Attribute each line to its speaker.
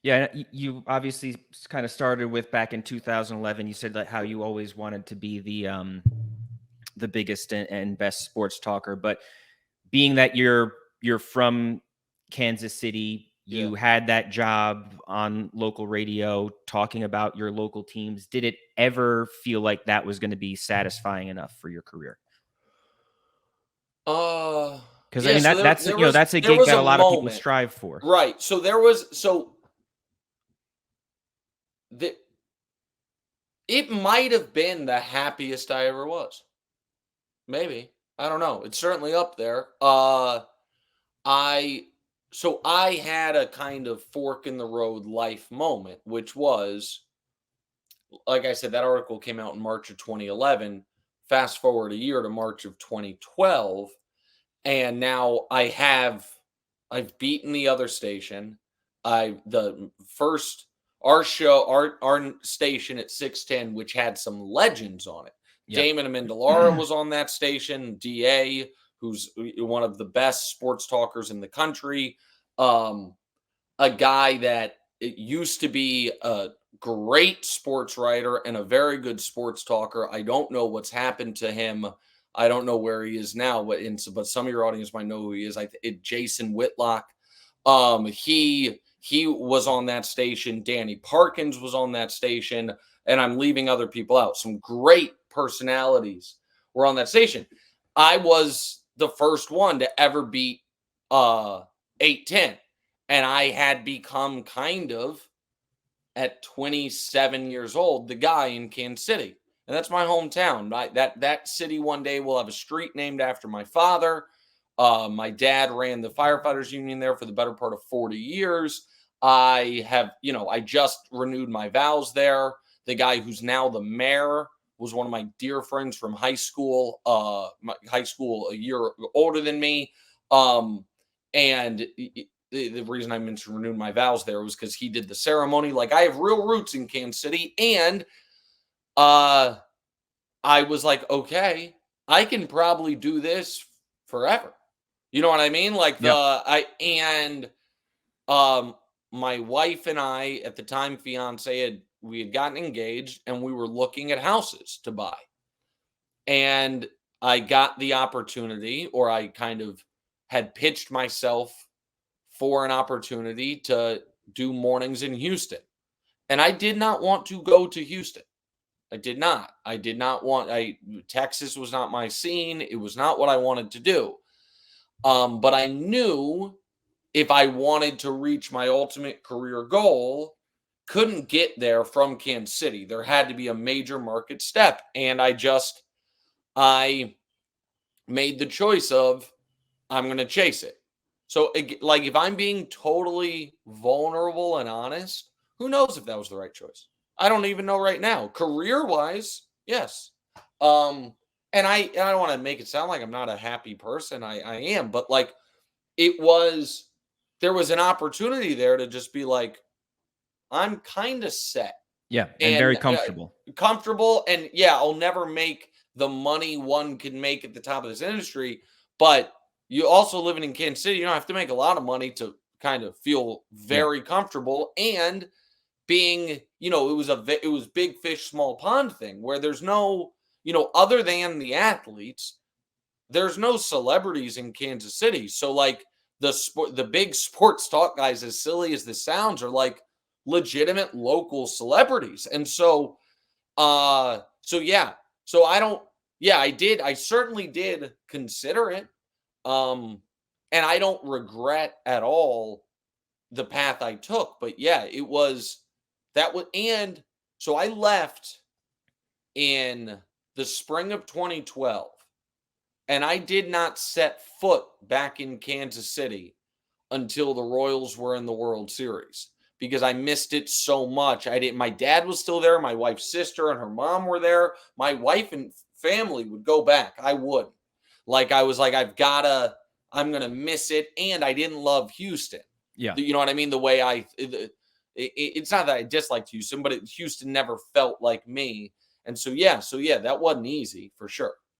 Speaker 1: Yeah, you obviously kind of started with back in 2011. You said that how you always wanted to be the biggest and best sports talker, but being that you're from Kansas City,
Speaker 2: Yeah.
Speaker 1: you had that job on local radio talking about your local teams. Did it ever feel like that was going to be satisfying enough for your career? Because I
Speaker 2: Yeah,
Speaker 1: mean
Speaker 2: so
Speaker 1: that's
Speaker 2: there was
Speaker 1: that's a
Speaker 2: there
Speaker 1: gig
Speaker 2: was
Speaker 1: that
Speaker 2: a
Speaker 1: a lot of people
Speaker 2: moment.
Speaker 1: strive for.
Speaker 2: Right. The it might have been the happiest I ever was. Maybe. I don't know. It's certainly up there. I I had a kind of fork in the road life moment, which was, like I said, that article came out in March of 2011. Fast forward a year to March of 2012, and now I've beaten the other station. I the first our show our station at 610, which had some legends on it.
Speaker 1: Yep.
Speaker 2: Damon Amendolara was on that station. Da, who's one of the best sports talkers in the country. Um, a guy that it used to be a great sports writer and a very good sports talker. I don't know what's happened to him. I don't know where he is now, but some of your audience might know who he is. Jason Whitlock. He was on that station. Danny Parkins was on that station, and I'm leaving other people out. Some great personalities were on that station. I was the first one to ever beat 810, and I had become kind of, at 27 years old, the guy in Kansas City. And that's my hometown. That city one day will have a street named after my father. My dad ran the firefighters union there for the better part of 40 years. I just renewed my vows there. The guy who's now the mayor was one of my dear friends from high school. My high school a year older than me. And the reason I mentioned renewed my vows there was because he did the ceremony. Like, I have real roots in Kansas City, and uh, I was like, okay, I can probably do this forever. You know what I mean? Like
Speaker 1: Yeah.
Speaker 2: um my wife and I, at the time fiance, we had gotten engaged, and we were looking at houses to buy. And I got the opportunity, or I kind of had pitched myself for an opportunity to do mornings in Houston. And I did not want to go to Houston. I did not. I did not want Texas was not my scene. It was not what I wanted to do. But I knew if I wanted to reach my ultimate career goal, couldn't get there from Kansas City. There had to be a major market step. And I made the choice of, I'm going to chase it. So, like, if I'm being totally vulnerable and honest, who knows if that was the right choice? I don't even know right now. Career wise, yes. And I don't want to make it sound like I'm not a happy person. I am, but like, it was, there was an opportunity there to just be like, I'm kind of set
Speaker 1: Yeah, and very
Speaker 2: and
Speaker 1: comfortable.
Speaker 2: comfortable. And yeah, I'll never make the money one can make at the top of this industry, but you also living in Kansas City, you don't have to make a lot of money to kind of feel
Speaker 1: Yeah.
Speaker 2: very comfortable. And being, it was big fish, small pond thing, where there's no, other than the athletes, there's no celebrities in Kansas City. So like, the big sports talk guys, as silly as this sounds, are like legitimate local celebrities. And so yeah. So I don't yeah, I certainly did consider it. Um and I don't regret at all the path I took. But yeah, it was that was and so I left in the spring of 2012, and I did not set foot back in Kansas City until the Royals were in the World Series, because I missed it so much. I didn't My dad was still there, my wife's sister and her mom were there. My wife and family would go back. I would. Like, I was like, I'm going to miss it, and I didn't love Houston.
Speaker 1: Yeah.
Speaker 2: You know what I mean? The way it's not that I disliked Houston, but Houston never felt like me. And so yeah, that wasn't easy for sure.